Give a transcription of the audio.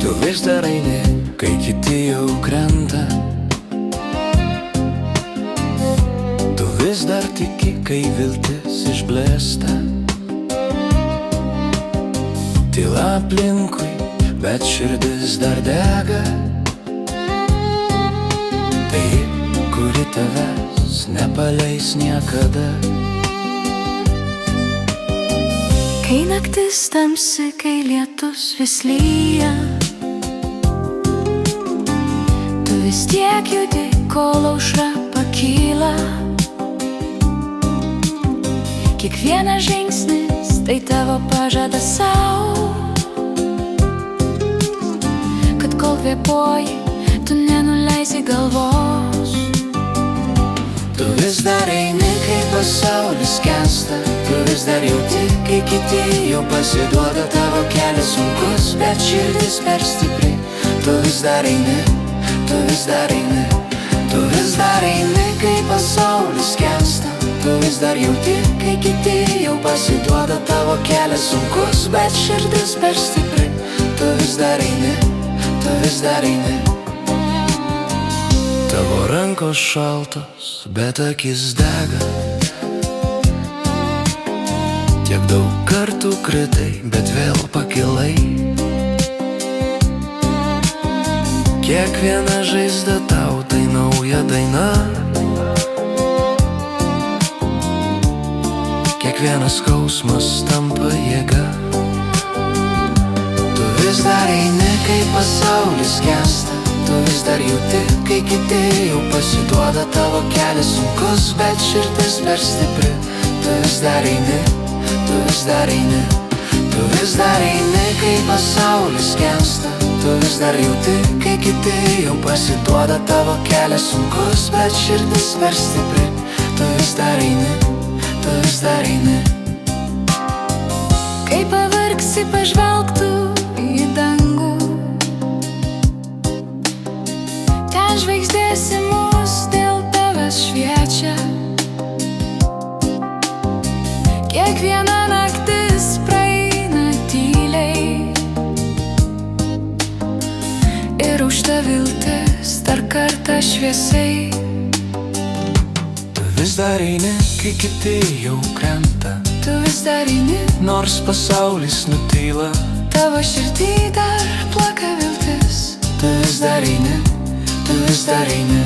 Tu vis dar eini, kai kiti jau krenta. Tu vis dar tiki, kai viltis išblėsta. Tyla aplinkui, bet širdis dar dega. Tai, kuri tavęs nepaleis niekada. Kai naktis tamsi, kai lietus vis lyja, tu vis tiek judi, kol aušra pakyla. Kiekvienas žingsnis tai tavo pažadas sau, kad kol kvėpuoji, tu nenuleisi galvos. Tu vis dar eini, kai pasaulis skęsta. Tu vis dar jauti, kai kiti jau pasiduoda. Tavo kelias sunkus, bet širdis per stipri. Tu vis dar eini, tu vis dar eini. Tu vis dar eini, kai pasaulis skęsta. Tu vis dar jauti, kai kiti jau pasiduoda. Tavo kelias sunkus, bet širdis per stipri. Tu vis dar eini, tu vis dar eini. Tavo rankos šaltos, bet akis dega. Tiek daug kartų kritai, bet vėl pakilai. Kiekviena žaizda tau tai nauja daina. Kiekvienas skausmas tampa jėga. Tu vis dar eini, kai pasaulis skęsta. Tu vis dar jauti, kai kiti jau pasiduoda. Tavo kelias sunkus, bet širdis per stipri. Tu vis dar eini, tu vis dar eini. Tu vis dar eini, kai pasaulis skęsta. Tu vis dar jauti, kai kiti jau pasiduoda. Tavo kelias sunkus, bet širdis per stipri. Tu vis dar eini, tu vis dar eini. Kai pavargsi, pažvelk tu į dangų. Ten žvaigždės į mus dėl tavęs šviečia. Kiekviena naktis praeina tyliai, ir aušta viltis dar kartą šviesiai. Tu vis dar eini, kai kiti jau krenta. Tu vis dar eini, nors pasaulis nutyla. tavo širdį dar plaka viltis. Tu vis dar eini, tu vis dar eini.